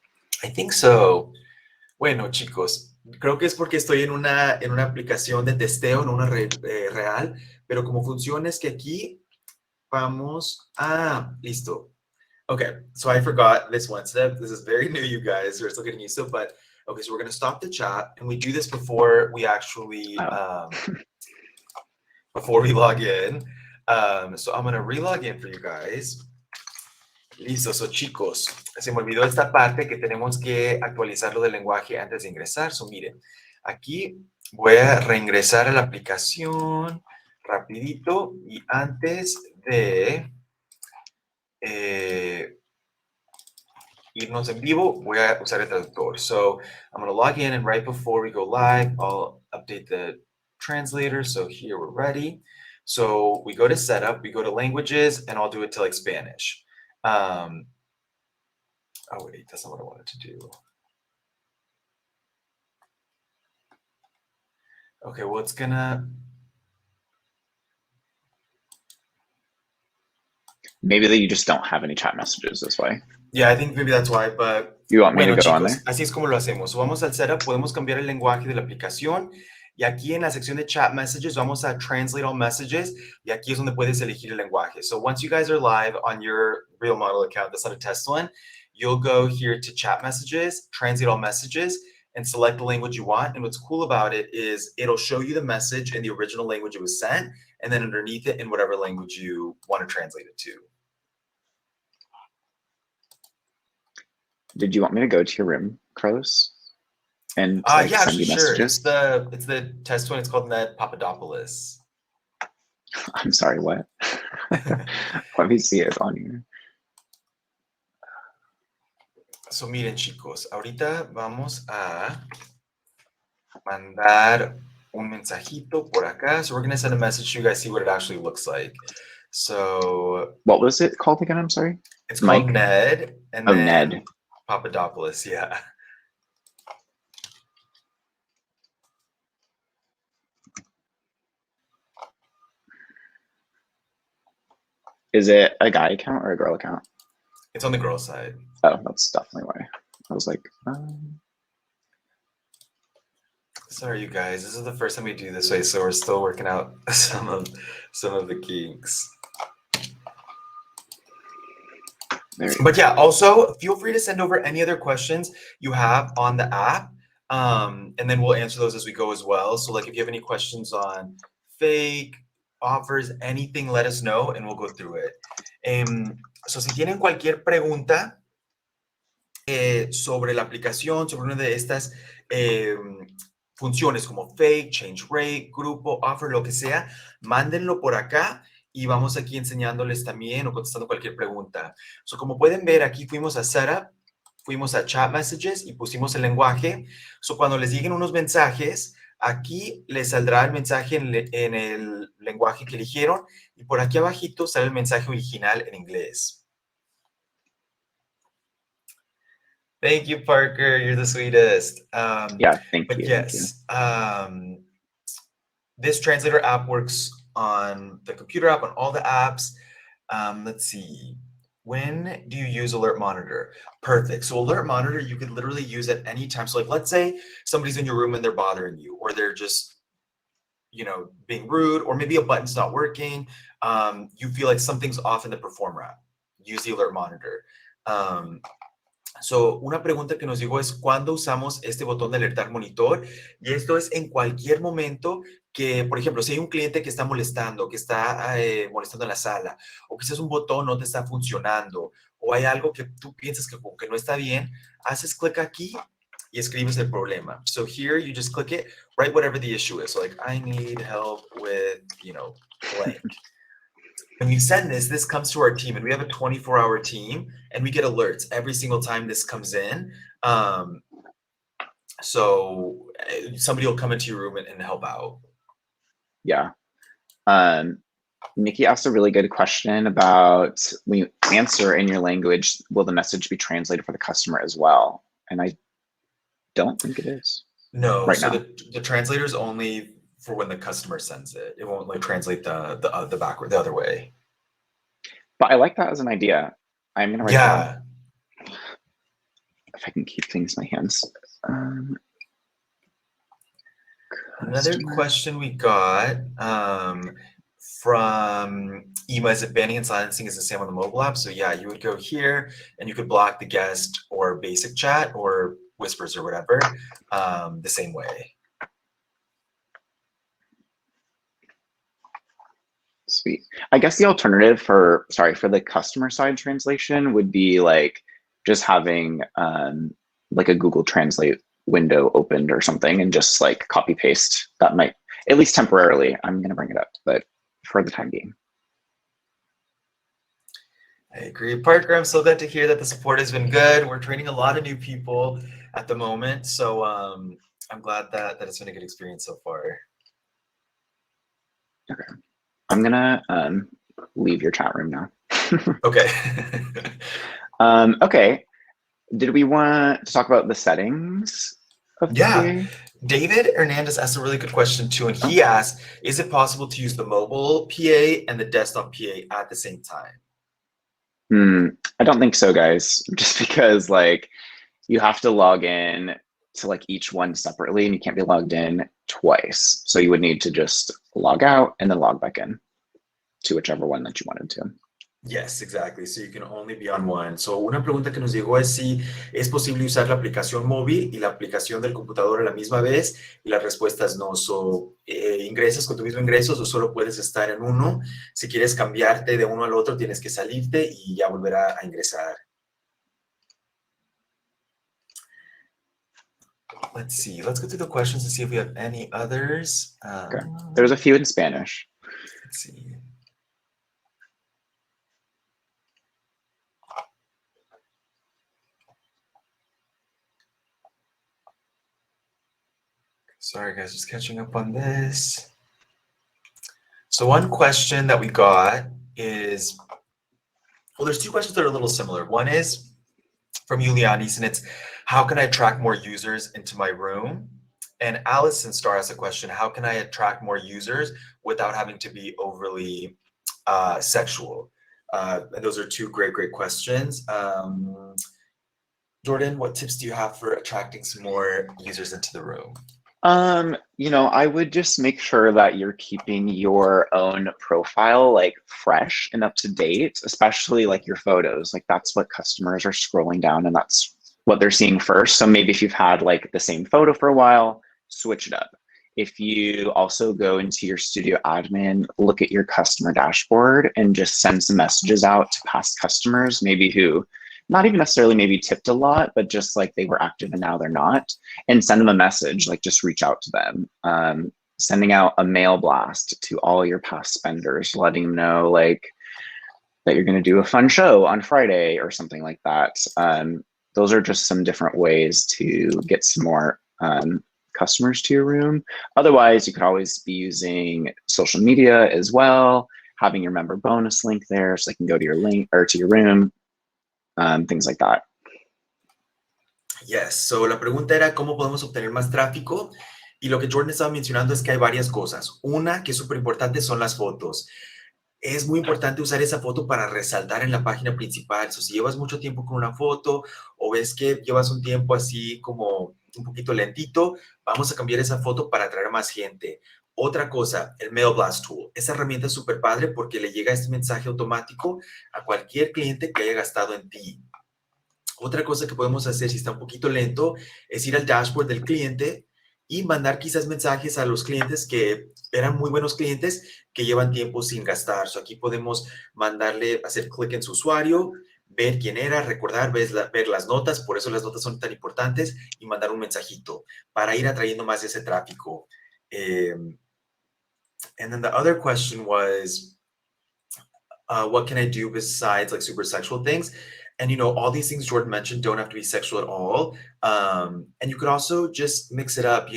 I think so. Bueno, chicos, creo que es porque estoy en una aplicación de testeo, en una red real, pero como funciona es que aquí vamos a... Listo. Okay, so I forgot this one step. This is very new, you guys. We're still getting used to it, but okay, so we're going to stop the chat, and we do this before we actually... before we log in. So I'm going to relog in for you guys. Listo, so chicos, se me olvidó esta parte que tenemos que actualizar lo del lenguaje antes de ingresar. So miren, aquí voy a reingresar a la aplicación rapidito y antes de irnos en vivo, voy a usar el traductor. So I'm going to log in, and right before we go live, I'll update the translator. So here we're ready. So we go to setup, we go to languages, and I'll do it to like Spanish. Oh wait, that's not what I wanted to do. Okay, well it's gonna... Maybe that you just don't have any chat messages this way. Yeah, I think maybe that's why, but... You want me to go chicos, on there? Así es como lo hacemos. So vamos al setup, podemos cambiar el lenguaje de la aplicación. Y aquí en la sección de chat messages, vamos a translate all messages. Y aquí es donde puedes elegir el lenguaje. So once you guys are live on your real model account, that's not a test one, you'll go here to chat messages, translate all messages, and select the language you want. And what's cool about it is it'll show you the message in the original language it was sent, and then underneath it in whatever language you want to translate it to. Did you want me to go to your room, Carlos? And yeah, send you sure. messages? It's the test one. It's called Ned Papadopoulos. I'm sorry, what? Let me see it on here. So miren, chicos, ahorita vamos a mandar un mensajito por acá. So we're going to send a message so you guys see what it actually looks like. So what was it called again? I'm sorry. It's called Ned. And then Ned Papadopoulos. Yeah. Is it a guy account or a girl account? It's on the girl side. Oh, that's definitely why. I was like, Sorry, you guys. This is the first time we do this way, so we're still working out some of the kinks. But yeah, also feel free to send over any other questions you have on the app. And then we'll answer those as we go as well. So like if you have any questions on fake offers, anything, let us know and we'll go through it. So si tienen cualquier pregunta sobre la aplicación, sobre una de estas funciones como fake, change rate, grupo, offer, lo que sea, mándenlo por acá y vamos aquí enseñándoles también o contestando cualquier pregunta. So, como pueden ver, aquí fuimos a Setup, fuimos a Chat Messages y pusimos el lenguaje. So, cuando les lleguen unos mensajes, aquí les saldrá el mensaje en el lenguaje que eligieron y por aquí abajito sale el mensaje original en inglés. Thank you, Parker. You're the sweetest. Yeah, thank but you. yes, this translator app works on the computer app, on all the apps. Let's see. When do you use Alert Monitor? Perfect. So Alert Monitor, you could literally use at any time. So like, let's say somebody's in your room and they're bothering you, or they're just, you know, being rude, or maybe a button's not working. You feel like something's off in the Performer app. Use the Alert Monitor. So, una pregunta que nos llegó es ¿cuándo usamos este botón de alertar monitor? Y esto es en cualquier momento que, por ejemplo, si hay un cliente que está molestando, que está molestando en la sala, o quizás un botón no te está funcionando, o hay algo que tú piensas que no está bien, haces clic aquí y escribes el problema. So here you just click it, write whatever the issue is. So like, I need help with, you know, blank. When you send this comes to our team, and we have a 24-hour team, and we get alerts every single time this comes in. So somebody will come into your room and help out. Yeah. Nikki asked a really good question about when you answer in your language, will the message be translated for the customer as well? And I don't think it is. No, right so now. The translator is only for when the customer sends it. It won't like translate the backward, the other way. But I like that as an idea. I'm gonna write that. If I can keep things in my hands. Another question we got from Ema is that banning and silencing is the same on the mobile app. So yeah, you would go here and you could block the guest or basic chat or whispers or whatever the same way. Sweet. I guess the alternative for the customer side translation would be like just having like a Google Translate window opened or something and just like copy paste. That might, at least temporarily, I'm going to bring it up, but for the time being. I agree. Parker, I'm so glad to hear that the support has been good. We're training a lot of new people at the moment. So I'm glad that it's been a good experience so far. Okay. I'm gonna leave your chat room now. Okay. Okay. Did we want to talk about the settings of the PA? David Hernandez asked a really good question too, and he asked, is it possible to use the mobile PA and the desktop PA at the same time? I don't think so, guys, just because like you have to log in to like each one separately and you can't be logged in twice. So you would need to just log out and then log back in to whichever one that you wanted to. Yes, exactly. So you can only be on one. So una pregunta que nos llegó es si es posible usar la aplicación móvil y la aplicación del computador a la misma vez, y la respuesta es no. So, ingresas con tu mismo ingreso o solo puedes estar en uno. Si quieres cambiarte de uno al otro, tienes que salirte y ya volver a ingresar. Let's see. Let's go through the questions and see if we have any others. Okay. There's a few in Spanish. Let's see. Sorry, guys, just catching up on this. So one question that we got is, well, there's two questions that are a little similar. One is from Yulianis, and it's, how can I attract more users into my room? And Allison Starr asked a question, how can I attract more users without having to be overly sexual? And those are two great questions. Jordan, what tips do you have for attracting some more users into the room? I would just make sure that you're keeping your own profile like fresh and up to date, especially like your photos. Like that's what customers are scrolling down and that's what they're seeing first. So maybe if you've had like the same photo for a while, switch it up. If you also go into your studio admin, look at your customer dashboard and just send some messages out to past customers, maybe who not even necessarily maybe tipped a lot, but just like they were active and now they're not, and send them a message, like just reach out to them. Sending out a mail blast to all your past spenders, letting them know like that you're going to do a fun show on Friday or something like that. Those are just some different ways to get some more customers to your room. Otherwise, you could always be using social media as well, having your member bonus link there so they can go to your link or to your room, things like that. Yes, so la pregunta era cómo podemos obtener más tráfico y lo que Jordan estaba mencionando es que hay varias cosas. Una que es súper importante son las fotos. Es muy importante usar esa foto para resaltar en la página principal. So, si llevas mucho tiempo con una foto o ves que llevas un tiempo así como un poquito lentito, vamos a cambiar esa foto para atraer a más gente. Otra cosa, el Mail Blast Tool. Esa herramienta es súper padre porque le llega este mensaje automático a cualquier cliente que haya gastado en ti. Otra cosa que podemos hacer si está un poquito lento es ir al dashboard del cliente y mandar quizás mensajes a los clientes que eran muy buenos clientes que llevan tiempo sin gastar. So aquí podemos mandarle, hacer clic en su usuario, ver quién era, recordar, ver las notas, por eso las notas son tan importantes, y mandar un mensajito para ir atrayendo más de ese tráfico. And then the other question was, what can I do besides like super sexual things? And, all these things Jordan mentioned don't have to be sexual at all. And you could also just mix it up,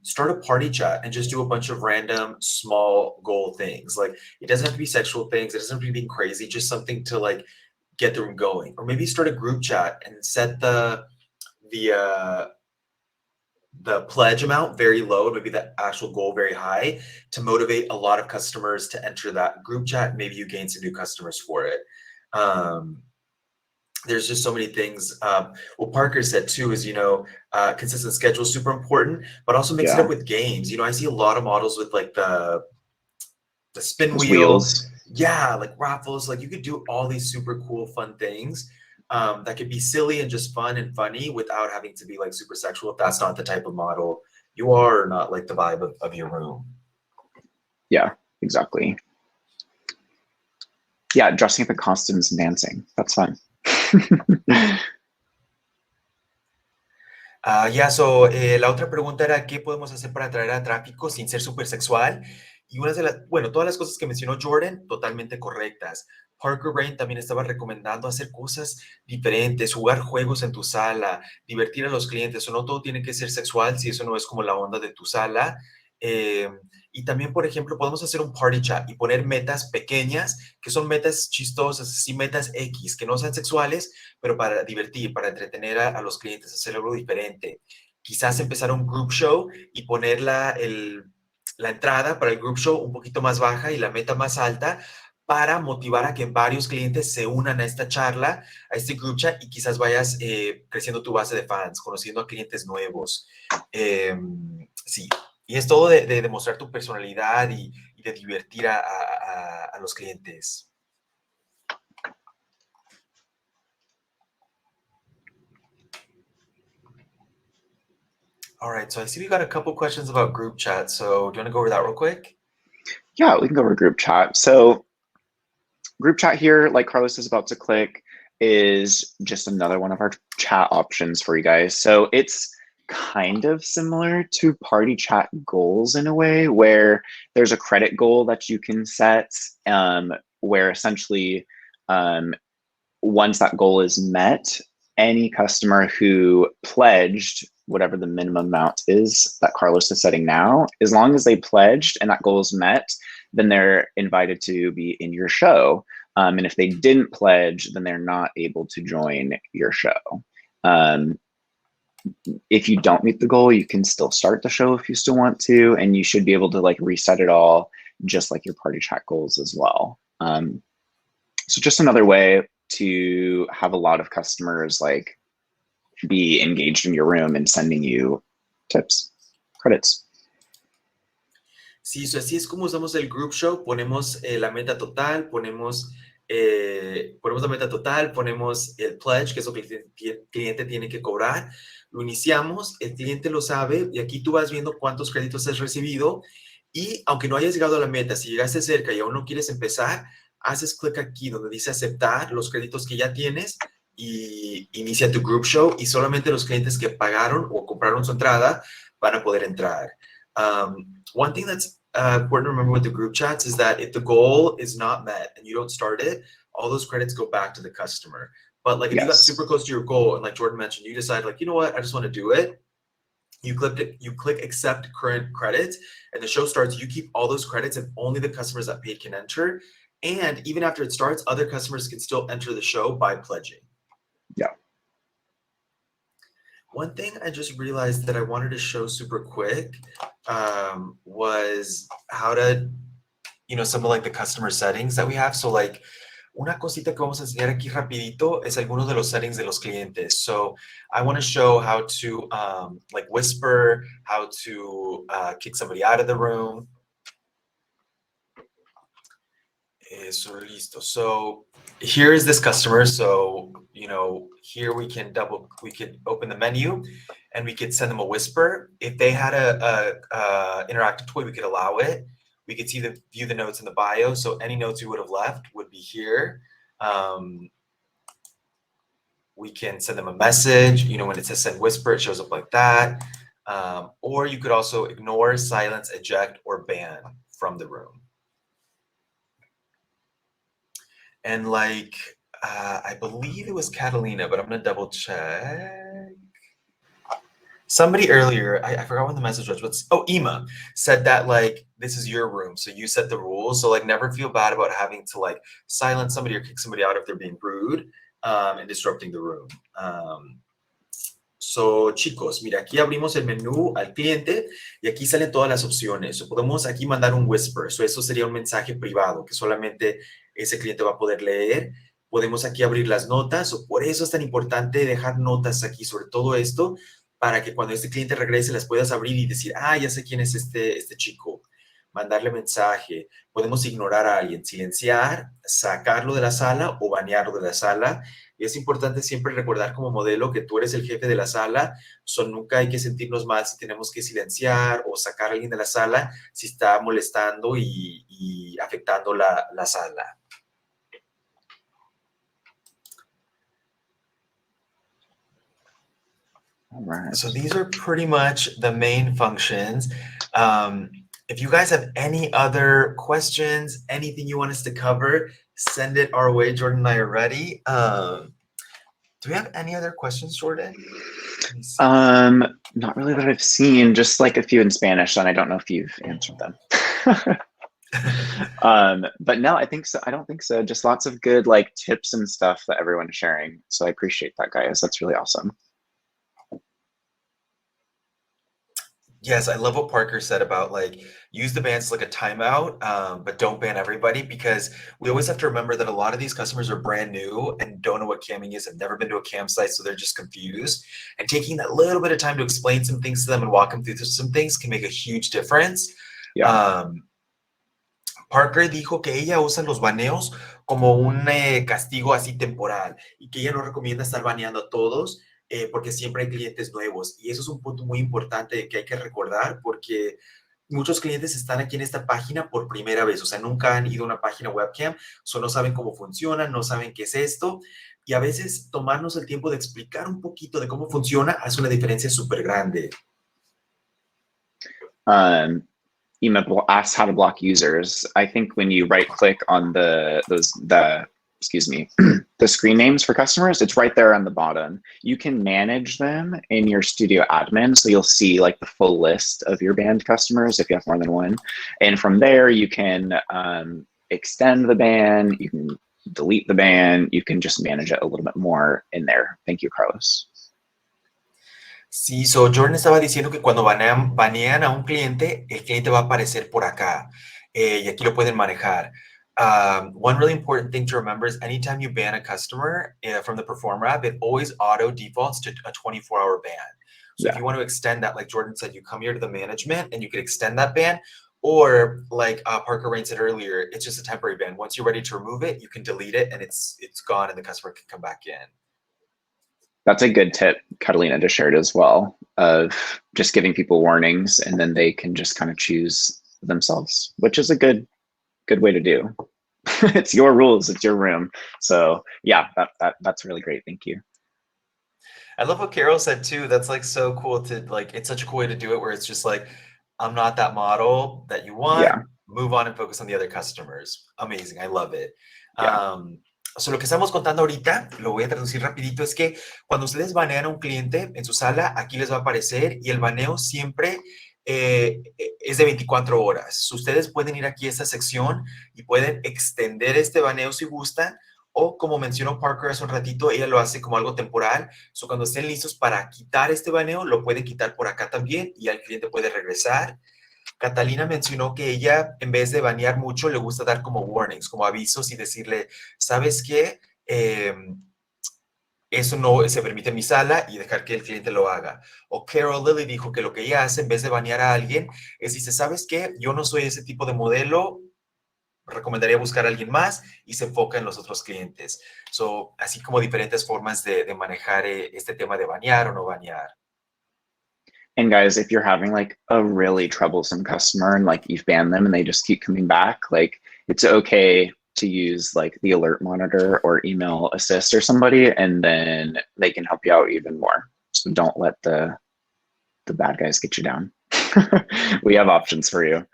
start a party chat and just do a bunch of random small goal things. Like it doesn't have to be sexual things. It doesn't have to be being crazy, just something to like get the room going. Or maybe start a group chat and set the pledge amount very low, maybe the actual goal very high to motivate a lot of customers to enter that group chat. Maybe you gain some new customers for it. There's just so many things. What Parker said too is, consistent schedule is super important, but also mix it up with games. I see a lot of models with like the spin wheels. Yeah, like raffles. Like you could do all these super cool, fun things that could be silly and just fun and funny without having to be like super sexual if that's not the type of model you are or not like the vibe of your room. Yeah, exactly. Yeah, dressing up in costumes and dancing. That's fun. La otra pregunta era ¿qué podemos hacer para atraer a tráfico sin ser súper sexual? Y todas las cosas que mencionó Jordan, totalmente correctas. Parker Rain también estaba recomendando hacer cosas diferentes, jugar juegos en tu sala, divertir a los clientes. O no todo tiene que ser sexual si eso no es como la onda de tu sala. Y también, por ejemplo, podemos hacer un party chat y poner metas pequeñas, que son metas chistosas, así metas X, que no sean sexuales, pero para divertir, para entretener a los clientes, hacer algo diferente. Quizás empezar un group show y poner la entrada para el group show un poquito más baja y la meta más alta para motivar a que varios clientes se unan a esta charla, a este group chat y quizás vayas creciendo tu base de fans, conociendo a clientes nuevos. Sí, y es todo de demostrar tu personalidad y de divertir a los clientes. All right, so I see we got a couple questions about group chat. So do you want to go over that real quick? Yeah, we can go over group chat. So group chat here, like Carlos is about to click, is just another one of our chat options for you guys. So it's kind of similar to party chat goals in a way, where there's a credit goal that you can set, where essentially once that goal is met, any customer who pledged whatever the minimum amount is that Carlos is setting now, as long as they pledged and that goal is met, then they're invited to be in your show. And if they didn't pledge, then they're not able to join your show. If you don't meet the goal, you can still start the show if you still want to, and you should be able to like reset it all, just like your party chat goals as well. So just another way to have a lot of customers like be engaged in your room and sending you tips, credits. Sí, así es como usamos el group show, ponemos la meta total, ponemos la meta total, ponemos el pledge, que es lo que el cliente tiene que cobrar, lo iniciamos, el cliente lo sabe y aquí tú vas viendo cuántos créditos has recibido y aunque no hayas llegado a la meta, si llegaste cerca y aún no quieres empezar, haces clic aquí donde dice aceptar los créditos que ya tienes y inicia tu group show y solamente los clientes que pagaron o compraron su entrada van a poder entrar. One thing that's important to remember with the group chats is that if the goal is not met and you don't start it, all those credits go back to the customer. But like if you got super close to your goal and like Jordan mentioned, you decide like, you know what, I just want to do it. You click accept current credits and the show starts. You keep all those credits and only the customers that paid can enter. And even after it starts, other customers can still enter the show by pledging. Yeah. One thing I just realized that I wanted to show super quick was how to, some of like the customer settings that we have. So like una cosita que vamos a enseñar aquí rapidito es algunos de los settings de los clientes. So I want to show how to like whisper, how to kick somebody out of the room. Eso, listo. So here is this customer. So, here we can open the menu and we could send them a whisper. If they had a interactive toy, we could allow it. We could view the notes in the bio. So any notes we would have left would be here. We can send them a message. When it says send whisper, it shows up like that. Or you could also ignore, silence, eject, or ban from the room. And like, I believe it was Catalina, but I'm going to double check. Somebody earlier, I forgot what the message was, but Ema said that like, this is your room. So you set the rules. So like, never feel bad about having to like silence somebody or kick somebody out if they're being rude and disrupting the room. So chicos, mira, aquí abrimos el menú al cliente y aquí salen todas las opciones. So, podemos aquí mandar un whisper. So, eso sería un mensaje privado que solamente ese cliente va a poder leer. Podemos aquí abrir las notas. O por eso es tan importante dejar notas aquí sobre todo esto para que cuando este cliente regrese las puedas abrir y decir, ya sé quién es este chico. Mandarle mensaje. Podemos ignorar a alguien, silenciar, sacarlo de la sala o banearlo de la sala. Y es importante siempre recordar como modelo que tú eres el jefe de la sala. Nunca hay que sentirnos mal si tenemos que silenciar o sacar a alguien de la sala si está molestando y afectando la sala. All right. So these are pretty much the main functions. If you guys have any other questions, anything you want us to cover, send it our way. Jordan and I are ready. Do we have any other questions, Jordan? Not really that I've seen, just like a few in Spanish, and I don't know if you've answered them. But no, I think so. I don't think so. Just lots of good like tips and stuff that everyone is sharing. So I appreciate that, guys. That's really awesome. Yes, I love what Parker said about like use the bans like a timeout, but don't ban everybody because we always have to remember that a lot of these customers are brand new and don't know what camming is, have never been to a campsite, so they're just confused. And taking that little bit of time to explain some things to them and walk them through some things can make a huge difference. Yeah. Parker dijo que ella usa los baneos como un castigo así temporal y que ella no recomienda estar baneando a todos. Porque siempre hay clientes nuevos y eso es un punto muy importante que hay que recordar porque muchos clientes están aquí en esta página por primera vez, o sea, nunca han ido a una página webcam, no saben cómo funciona, no saben qué es esto y a veces tomarnos el tiempo de explicar un poquito de cómo funciona hace una diferencia súper grande. Ema asks how to block users. I think when you right click on the screen names for customers, it's right there on the bottom. You can manage them in your studio admin. So you'll see like the full list of your banned customers if you have more than one. And from there, you can extend the ban, you can delete the ban, you can just manage it a little bit more in there. Thank you, Carlos. Sí, Jordan estaba diciendo que cuando banean a un cliente, el cliente va a aparecer por acá y aquí lo pueden manejar. One really important thing to remember is anytime you ban a customer from the Performer app, it always auto defaults to a 24-hour ban. So if you want to extend that, like Jordan said, you come here to the management and you could extend that ban, or like Parker Rain said earlier, it's just a temporary ban. Once you're ready to remove it, you can delete it and it's gone and the customer can come back in. That's a good tip, Catalina just shared as well, of just giving people warnings and then they can just kind of choose themselves, which is a good way to do. It's your rules, it's your room. So yeah, that's really great. Thank you. I love what Carol said too. That's like so cool to like, it's such a cool way to do it where it's just like, I'm not that model that you want. Yeah. Move on and focus on the other customers. Amazing. I love it. Yeah. So lo que estamos contando ahorita, lo voy a traducir rapidito, es que cuando ustedes banean a un cliente en su sala, aquí les va a aparecer y el baneo siempre es de 24 horas. Ustedes pueden ir aquí a esta sección y pueden extender este baneo si gustan, o como mencionó Parker hace un ratito, ella lo hace como algo temporal. So, cuando estén listos para quitar este baneo, lo pueden quitar por acá también y el cliente puede regresar. Catalina mencionó que ella, en vez de banear mucho, le gusta dar como warnings, como avisos y decirle, ¿sabes qué? Eso no se permite en mi sala y dejar que el cliente lo haga. O Carol Lily dijo que lo que ella hace en vez de banear a alguien es, dice, ¿sabes qué? Yo no soy ese tipo de modelo, recomendaría buscar a alguien más y se enfoca en los otros clientes. So, así como diferentes formas de manejar este tema de banear o no banear. And guys, if you're having like a really troublesome customer and like you've banned them and they just keep coming back, like it's okay to use like the alert monitor or email assist or somebody, and then they can help you out even more. So don't let the bad guys get you down. We have options for you.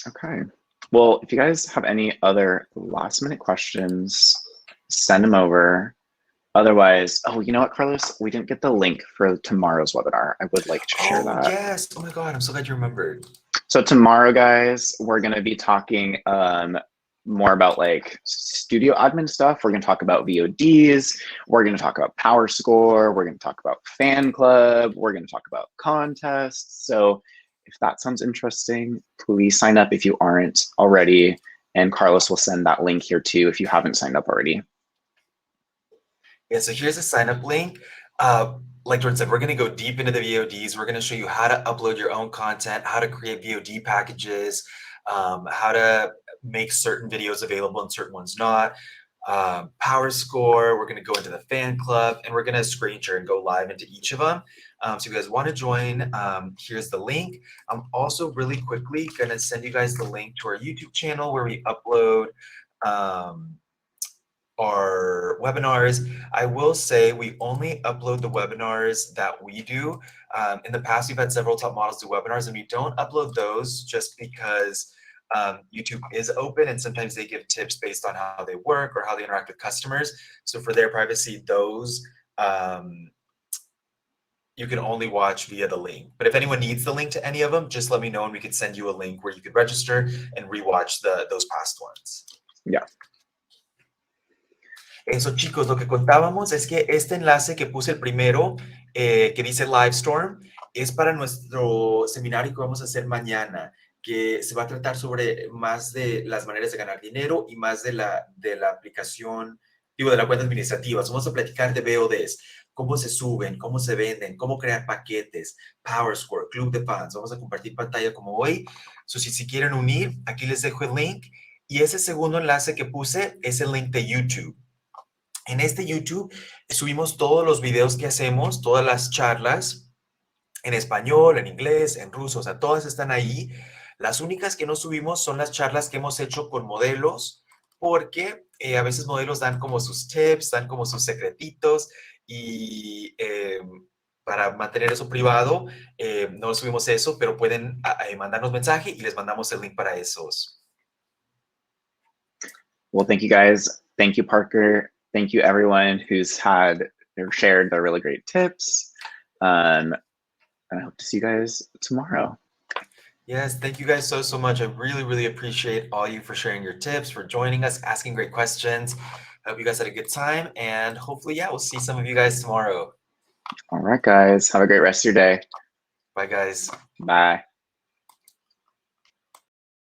Okay. Well, if you guys have any other last minute questions, send them over. Otherwise, oh, you know what, Carlos? We didn't get the link for tomorrow's webinar. I would like to share that. Yes. Oh my God, I'm so glad you remembered. So tomorrow, guys, we're going to be talking more about like studio admin stuff. We're going to talk about VODs. We're going to talk about Power Score. We're going to talk about Fan Club. We're going to talk about contests. So if that sounds interesting, please sign up if you aren't already. And Carlos will send that link here too if you haven't signed up already. Yeah, so here's a sign up link. Like Jordan said, we're going to go deep into the VODs. We're going to show you how to upload your own content, how to create VOD packages, how to make certain videos available and certain ones not. Power Score, we're going to go into the fan club, and we're going to screen share and go live into each of them. So if you guys want to join, here's the link. I'm also really quickly going to send you guys the link to our YouTube channel where we upload our webinars. I will say we only upload the webinars that we do. In the past, we've had several top models do webinars, and we don't upload those just because YouTube is open and sometimes they give tips based on how they work or how they interact with customers. So for their privacy, those you can only watch via the link. But if anyone needs the link to any of them, just let me know and we could send you a link where you could register and rewatch those past ones. Yeah. Eso, chicos, lo que contábamos es que este enlace que puse el primero, que dice Livestorm, es para nuestro seminario que vamos a hacer mañana, que se va a tratar sobre más de las maneras de ganar dinero y más de la aplicación, digo, de la cuenta administrativa. Vamos a platicar de VODs, cómo se suben, cómo se venden, cómo crear paquetes, Power Score, Club de Fans. Vamos a compartir pantalla como hoy. So, si quieren unir, aquí les dejo el link. Y ese segundo enlace que puse es el link de YouTube. En este YouTube subimos todos los videos que hacemos, todas las charlas en español, en inglés, en ruso, o sea, todas están ahí. Las únicas que no subimos son las charlas que hemos hecho con modelos, porque a veces modelos dan como sus tips, dan como sus secretitos y para mantener eso privado, no subimos eso, pero pueden mandarnos mensaje y les mandamos el link para esos. Well, thank you guys. Thank you, Parker. Thank you, everyone who's shared their really great tips. And I hope to see you guys tomorrow. Yes, thank you guys so much. I really, really appreciate all you for sharing your tips, for joining us, asking great questions. I hope you guys had a good time. And hopefully, yeah, we'll see some of you guys tomorrow. All right, guys. Have a great rest of your day. Bye, guys. Bye.